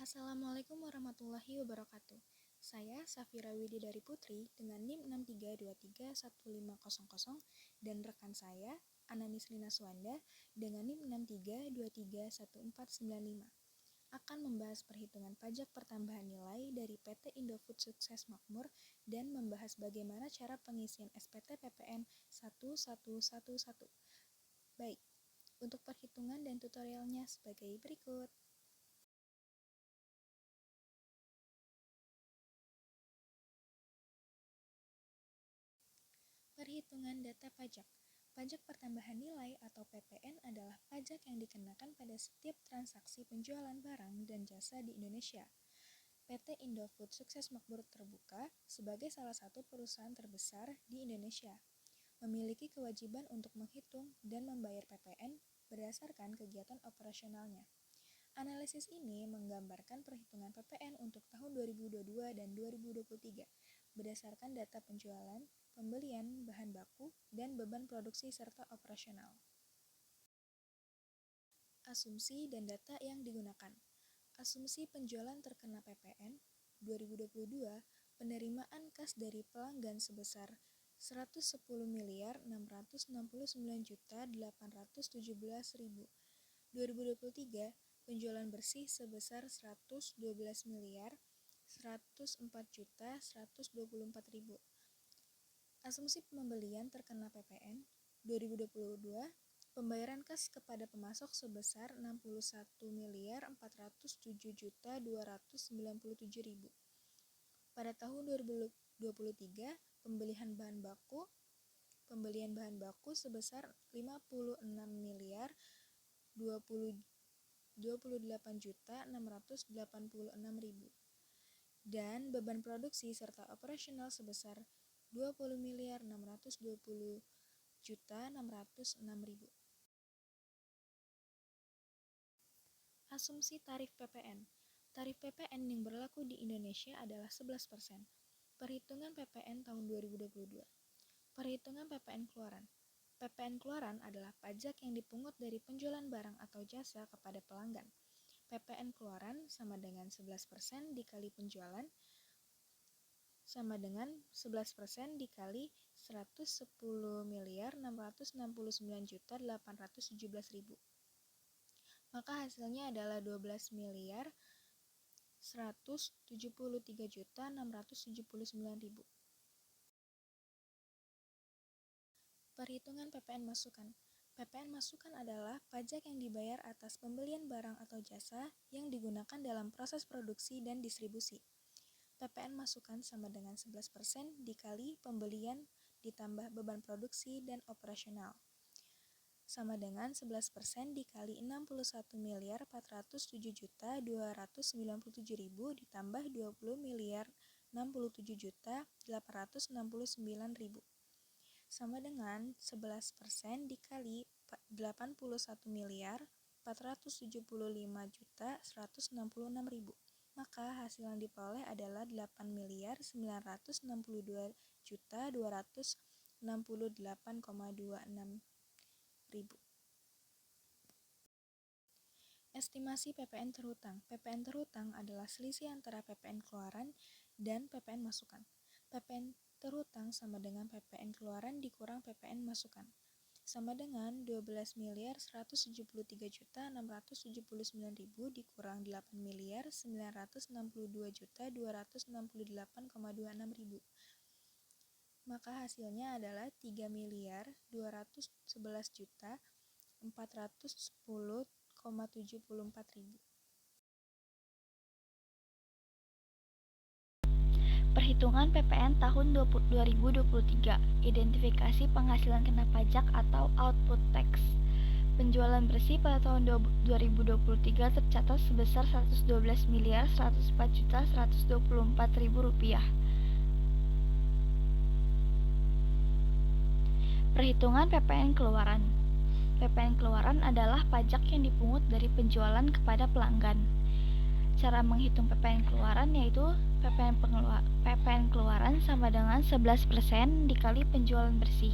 Assalamualaikum warahmatullahi wabarakatuh. Saya Safira Wididari Putri dengan NIM 63231500 dan rekan saya Ananis Lina Suwanda dengan NIM 63231495 akan membahas perhitungan pajak pertambahan nilai dari PT Indofood Sukses Makmur dan membahas bagaimana cara pengisian SPT PPN 1111. Baik, untuk perhitungan dan tutorialnya sebagai berikut. Perhitungan data pajak. Pajak pertambahan nilai atau PPN adalah pajak yang dikenakan pada setiap transaksi penjualan barang dan jasa di Indonesia. PT Indofood Sukses Makmur Terbuka sebagai salah satu perusahaan terbesar di Indonesia memiliki kewajiban untuk menghitung dan membayar PPN berdasarkan kegiatan operasionalnya. Analisis ini menggambarkan perhitungan PPN untuk tahun 2022 dan 2023 berdasarkan data penjualan, pembelian bahan baku, dan beban produksi serta operasional. Asumsi dan data yang digunakan. Asumsi penjualan terkena PPN 2022, penerimaan kas dari pelanggan sebesar 110.669.817.000. 2023, penjualan bersih sebesar 112.104.124.000. Asumsi pembelian terkena PPN 2022, pembayaran kas kepada pemasok sebesar 61.407.297.000. Pada tahun 2023, pembelian bahan baku sebesar 56.028.686.000 dan beban produksi serta operasional sebesar 20.620.606.000. Asumsi tarif PPN. Tarif PPN yang berlaku di Indonesia adalah 11%. Perhitungan PPN tahun 2022. Perhitungan PPN keluaran. PPN keluaran adalah pajak yang dipungut dari penjualan barang atau jasa kepada pelanggan. PPN keluaran sama dengan 11% dikali penjualan sama dengan 11% dikali 110.669.817.000. Maka hasilnya adalah 12.173.679.000. Perhitungan PPN masukan. PPN masukan adalah pajak yang dibayar atas pembelian barang atau jasa yang digunakan dalam proses produksi dan distribusi. PPN masukan sama dengan 11% dikali pembelian ditambah beban produksi dan operasional sama dengan 11% dikali 61.407.297.000 ditambah 20.067.869.000 sama dengan 11% dikali 81.475.166.000. Maka hasil yang diperoleh adalah 8.992.268,26.000. Estimasi PPN terhutang. PPN terhutang adalah selisih antara PPN keluaran dan PPN masukan. PPN terhutang sama dengan PPN keluaran dikurang PPN masukan sama dengan 12.173.679.000 dikurang 8.962.268,26.000. Maka hasilnya adalah 3.211.410,74.000. Perhitungan PPN tahun 2023. Identifikasi penghasilan kena pajak atau output tax. Penjualan bersih pada tahun 2023 tercatat sebesar Rp112.104.124.000. Perhitungan PPN keluaran. PPN keluaran adalah pajak yang dipungut dari penjualan kepada pelanggan. Cara menghitung PPN keluaran yaitu PPN keluaran sama dengan 11% dikali penjualan bersih.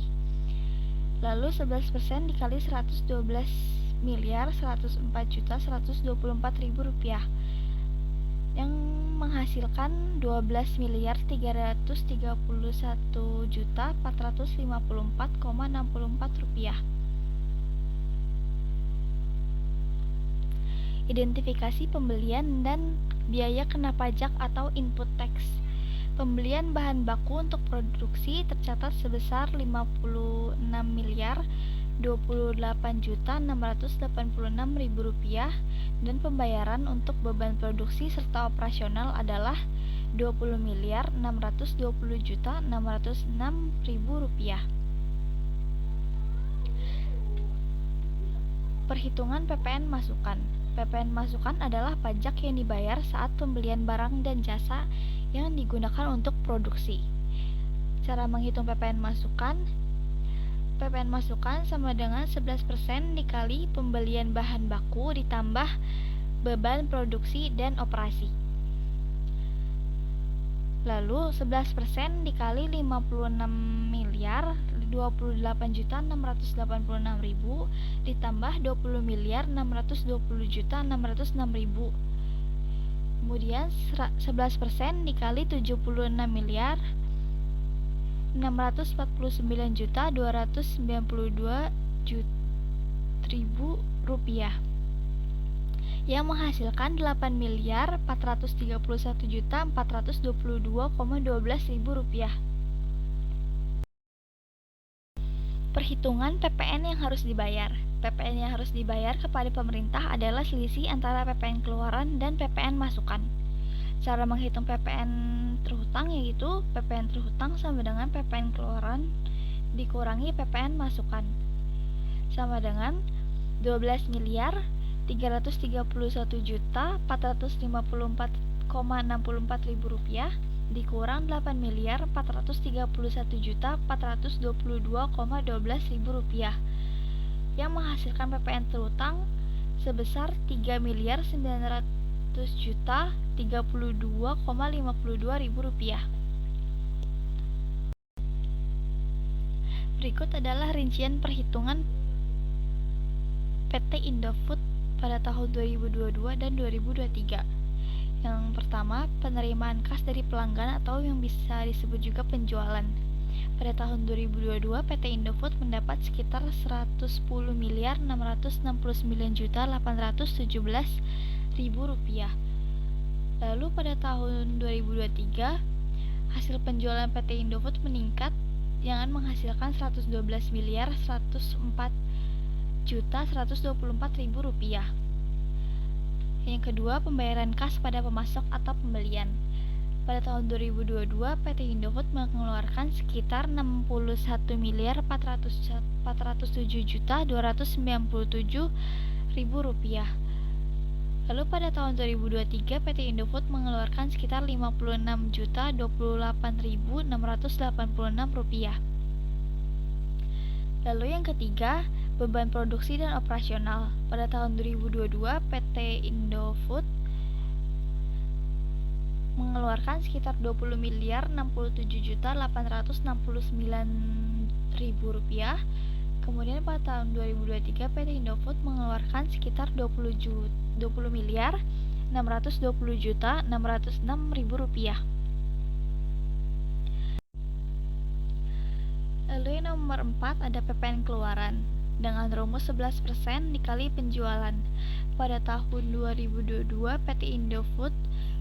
Lalu 11% dikali Rp112.104.124.000. yang menghasilkan 12.331.454,64 rupiah. Identifikasi pembelian dan biaya kena pajak atau input tax. Pembelian bahan baku untuk produksi tercatat sebesar Rp56.028.686.000 dan pembayaran untuk beban produksi serta operasional adalah Rp20.620.606.000. Perhitungan PPN masukan. PPN masukan adalah pajak yang dibayar saat pembelian barang dan jasa yang digunakan untuk produksi. Cara menghitung PPN masukan sama dengan 11% dikali pembelian bahan baku ditambah beban produksi dan operasi. Lalu 11% dikali 56.028.686.000 ditambah 20.620.606.000. Kemudian 11% dikali 76.649.292.000 rupiah yang menghasilkan 8.431.422,12.000 rupiah. Perhitungan PPN yang harus dibayar. PPN yang harus dibayar kepada pemerintah adalah selisih antara PPN keluaran dan PPN masukan. Cara menghitung PPN terhutang yaitu PPN terhutang sama dengan PPN keluaran dikurangi PPN masukan sama dengan 12.331.454,64 rupiah dikurang 8.431.422,12 rupiah yang menghasilkan PPN terhutang sebesar 3.900.032,52 rupiah. Berikut adalah rincian perhitungan PT Indofood pada tahun 2022 dan 2023. Yang pertama, penerimaan kas dari pelanggan atau yang bisa disebut juga penjualan. Pada tahun 2022, PT Indofood mendapat sekitar Rp110.669.817.000. Lalu pada tahun 2023, hasil penjualan PT Indofood meningkat dengan menghasilkan Rp112.104.124.000. Yang kedua, pembayaran kas pada pemasok atau pembelian. Pada tahun 2022, PT Indofood mengeluarkan sekitar Rp61.407.297.000. Lalu pada tahun 2023, PT Indofood mengeluarkan sekitar Rp56.028.686. Lalu yang ketiga, beban produksi dan operasional. Pada tahun 2022, PT Indofood mengeluarkan sekitar Rp20.067.869.000. Kemudian pada tahun 2023, PT Indofood mengeluarkan sekitar Rp20.620.606.000. Lalu yang nomor 4 ada PPN keluaran dengan rumus 11% dikali penjualan. Pada tahun 2022, PT Indofood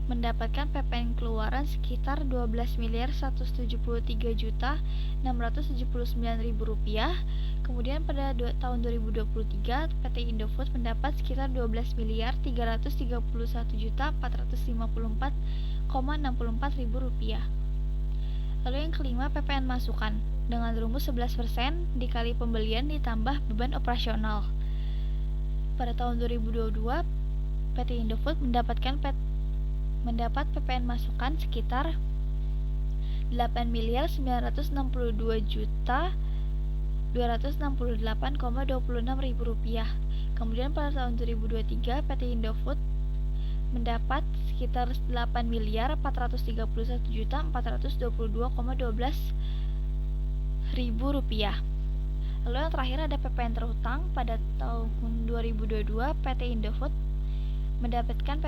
mendapatkan PPN keluaran sekitar Rp12.173.679.000. Kemudian pada tahun 2023, PT Indofood mendapat sekitar Rp12.331.454,64 Lalu yang kelima, PPN masukan dengan rumus 11% dikali pembelian ditambah beban operasional. Pada tahun 2022, PT Indofood mendapat PPN masukan sekitar Rp8.962.268,26.000. Kemudian pada tahun 2023, PT Indofood mendapat sekitar Rp8.431.422,12.000. Lalu yang terakhir ada PPN terhutang. Pada tahun 2022, PT Indofood mendapatkan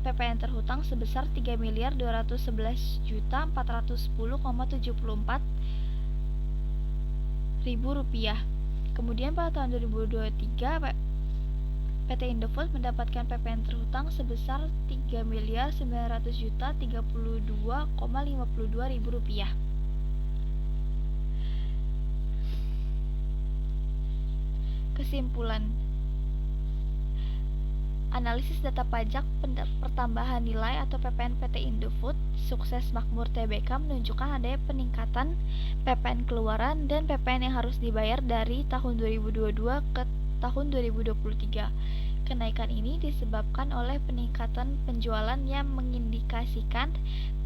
PPN terhutang sebesar Rp3.211.410,74 Kemudian pada tahun 2023 PT Indofood mendapatkan PPN terhutang sebesar Rp3.900.032,52 Kesimpulan, analisis data pajak pertambahan nilai atau PPN PT Indofood Sukses Makmur Tbk menunjukkan adanya peningkatan PPN keluaran dan PPN yang harus dibayar dari tahun 2022 ke tahun 2023. Kenaikan ini disebabkan oleh peningkatan penjualan yang mengindikasikan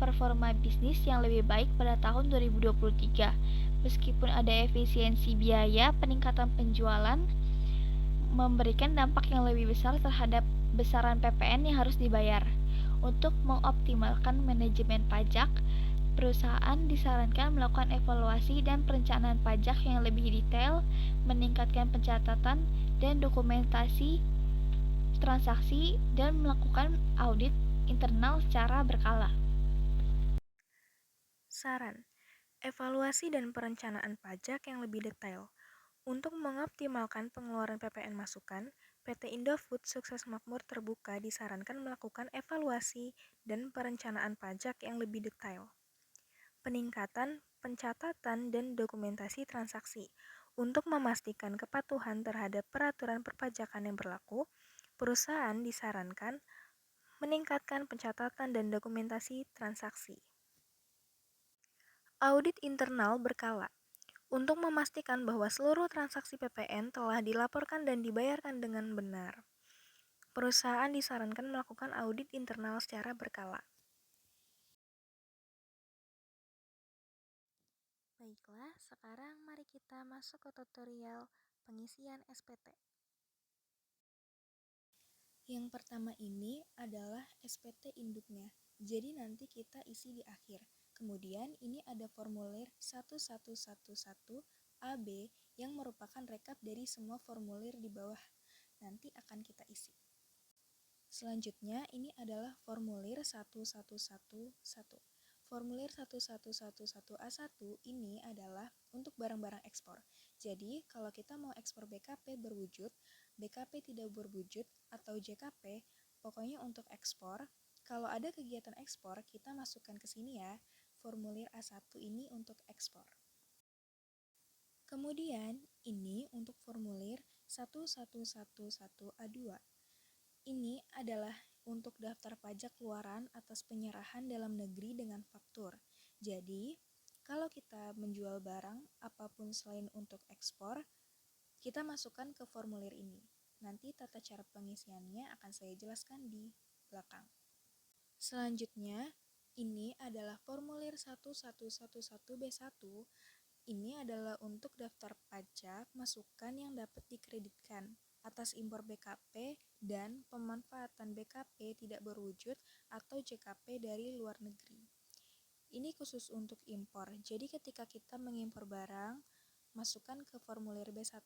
performa bisnis yang lebih baik pada tahun 2023. Meskipun ada efisiensi biaya, peningkatan penjualan memberikan dampak yang lebih besar terhadap besaran PPN yang harus dibayar. Untuk mengoptimalkan manajemen pajak, perusahaan disarankan melakukan evaluasi dan perencanaan pajak yang lebih detail, meningkatkan pencatatan dan dokumentasi transaksi, dan melakukan audit internal secara berkala. Saran, evaluasi dan perencanaan pajak yang lebih detail. Untuk mengoptimalkan pengeluaran PPN masukan, PT Indofood Sukses Makmur terbuka disarankan melakukan evaluasi dan perencanaan pajak yang lebih detail. Peningkatan, pencatatan, dan dokumentasi transaksi. Untuk memastikan kepatuhan terhadap peraturan perpajakan yang berlaku, perusahaan disarankan meningkatkan pencatatan dan dokumentasi transaksi. Audit internal berkala. Untuk memastikan bahwa seluruh transaksi PPN telah dilaporkan dan dibayarkan dengan benar, perusahaan disarankan melakukan audit internal secara berkala. Baiklah, sekarang mari kita masuk ke tutorial pengisian SPT. Yang pertama ini adalah SPT induknya, jadi nanti kita isi di akhir. Kemudian ini ada formulir 1111 AB yang merupakan rekap dari semua formulir di bawah. Nanti akan kita isi. Selanjutnya ini adalah formulir 1111. Formulir 1111A1 ini adalah untuk barang-barang ekspor. Jadi kalau kita mau ekspor BKP berwujud, BKP tidak berwujud atau JKP, pokoknya untuk ekspor, kalau ada kegiatan ekspor kita masukkan ke sini ya. Formulir A1 ini untuk ekspor. Kemudian ini untuk formulir 1111A2. Ini adalah untuk daftar pajak keluaran atas penyerahan dalam negeri dengan faktur. Jadi, kalau kita menjual barang apapun selain untuk ekspor, kita masukkan ke formulir ini. Nanti tata cara pengisiannya akan saya jelaskan di belakang. Selanjutnya, ini adalah formulir 1111B1. Ini adalah untuk daftar pajak masukan yang dapat dikreditkan atas impor BKP dan pemanfaatan BKP tidak berwujud atau JKP dari luar negeri. Ini khusus untuk impor, jadi ketika kita mengimpor barang, masukkan ke formulir B1.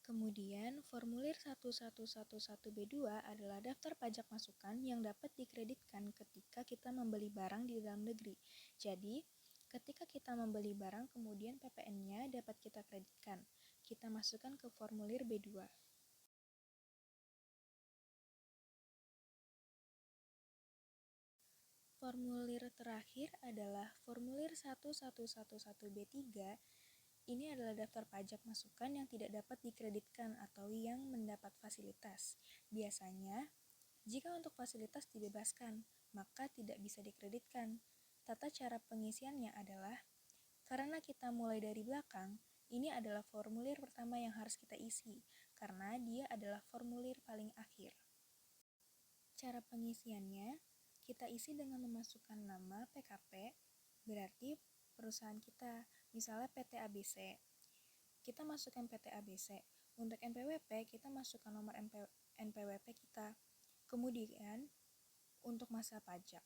Kemudian, formulir 1111B2 adalah daftar pajak masukan yang dapat dikreditkan ketika kita membeli barang di dalam negeri. Jadi, ketika kita membeli barang kemudian PPN-nya dapat kita kreditkan. Kita masukkan ke formulir B2. Formulir terakhir adalah formulir 1111B3. Ini adalah daftar pajak masukan yang tidak dapat dikreditkan atau yang mendapat fasilitas. Biasanya, jika untuk fasilitas dibebaskan, maka tidak bisa dikreditkan. Tata cara pengisiannya adalah, karena kita mulai dari belakang, ini adalah formulir pertama yang harus kita isi, karena dia adalah formulir paling akhir. Cara pengisiannya, kita isi dengan memasukkan nama PKP, berarti perusahaan kita, misalnya PT ABC. Kita masukkan PT ABC. Untuk NPWP, kita masukkan nomor NPWP kita. Kemudian, untuk masa pajak,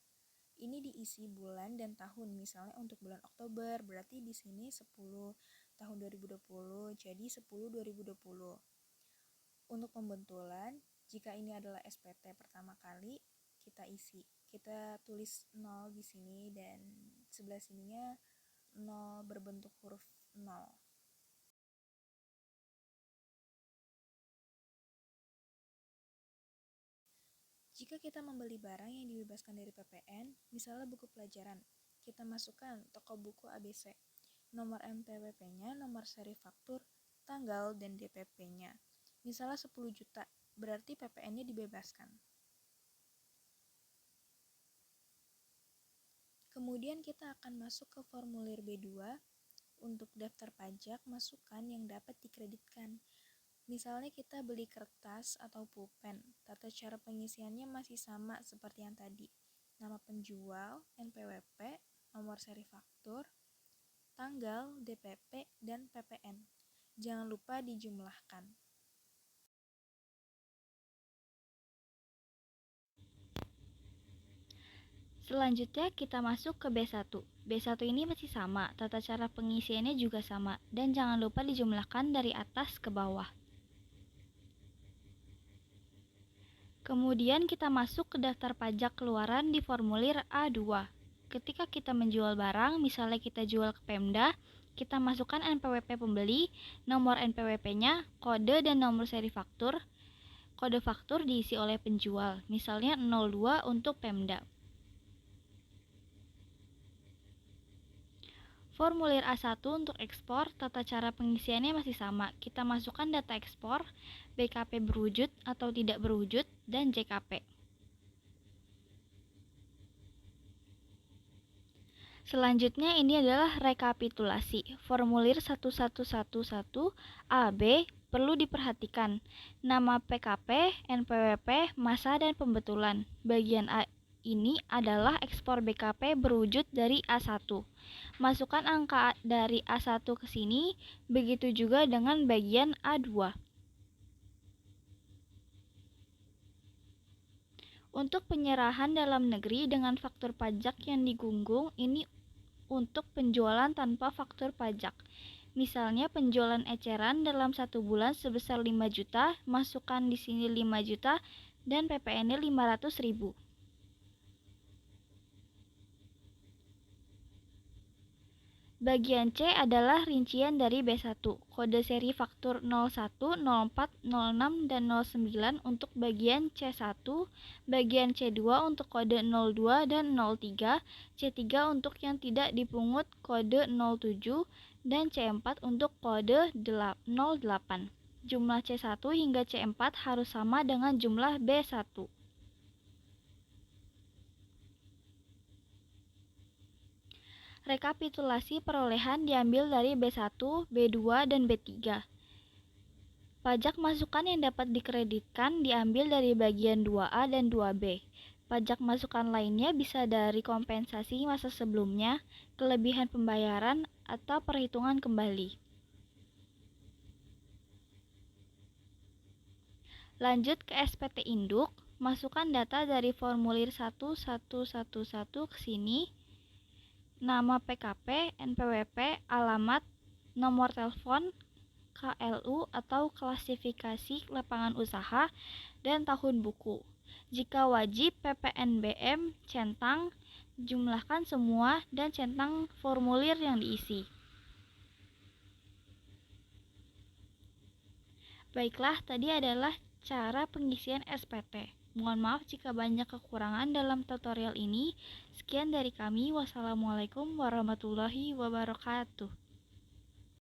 ini diisi bulan dan tahun. Misalnya untuk bulan Oktober, berarti di sini 10 tahun 2020, jadi 10/2020. Untuk pembetulan, jika ini adalah SPT pertama kali, kita tulis 0 di sini dan sebelah sininya 0 berbentuk huruf 0. Jika kita membeli barang yang dibebaskan dari PPN, misalnya buku pelajaran, kita masukkan toko buku ABC, nomor NPWP-nya, nomor seri faktur, tanggal, dan DPP-nya. Misalnya 10 juta, berarti PPN-nya dibebaskan. Kemudian kita akan masuk ke formulir B2. Untuk daftar pajak, masukkan yang dapat dikreditkan. Misalnya kita beli kertas atau pulpen, tata cara pengisiannya masih sama seperti yang tadi. Nama penjual, NPWP, nomor seri faktur, tanggal, DPP, dan PPN. Jangan lupa dijumlahkan. Selanjutnya kita masuk ke B1. B1 ini masih sama, tata cara pengisiannya juga sama, dan jangan lupa dijumlahkan dari atas ke bawah. Kemudian kita masuk ke daftar pajak keluaran di formulir A2. Ketika kita menjual barang, misalnya kita jual ke Pemda, kita masukkan NPWP pembeli, nomor NPWP-nya, kode dan nomor seri faktur. Kode faktur diisi oleh penjual, misalnya 02 untuk Pemda. Formulir A1 untuk ekspor, tata cara pengisiannya masih sama. Kita masukkan data ekspor, BKP berwujud atau tidak berwujud, dan JKP. Selanjutnya ini adalah rekapitulasi. Formulir 1111 AB perlu diperhatikan. Nama PKP, NPWP, masa, dan pembetulan. Bagian A ini adalah ekspor BKP berwujud dari A1. Masukkan angka dari A1 ke sini, begitu juga dengan bagian A2. Untuk penyerahan dalam negeri dengan faktur pajak yang digunggung, ini untuk penjualan tanpa faktur pajak. Misalnya penjualan eceran dalam 1 bulan sebesar 5 juta, masukkan di sini 5 juta dan PPN-nya 500.000. Bagian C adalah rincian dari B1, kode seri faktur 01, 04, 06, dan 09 untuk bagian C1, bagian C2 untuk kode 02 dan 03, C3 untuk yang tidak dipungut kode 07, dan C4 untuk kode 08. Jumlah C1 hingga C4 harus sama dengan jumlah B1. Rekapitulasi perolehan diambil dari B1, B2, dan B3. Pajak masukan yang dapat dikreditkan diambil dari bagian 2A dan 2B. Pajak masukan lainnya bisa dari kompensasi masa sebelumnya, kelebihan pembayaran, atau perhitungan kembali. Lanjut ke SPT Induk, masukkan data dari formulir 1111 ke sini. Nama PKP, NPWP, alamat, nomor telepon, KLU atau klasifikasi lapangan usaha, dan tahun buku. Jika wajib PPNBM centang, jumlahkan semua dan centang formulir yang diisi. Baiklah, tadi adalah cara pengisian SPT. Mohon maaf jika banyak kekurangan dalam tutorial ini. Sekian dari kami. Wassalamualaikum warahmatullahi wabarakatuh.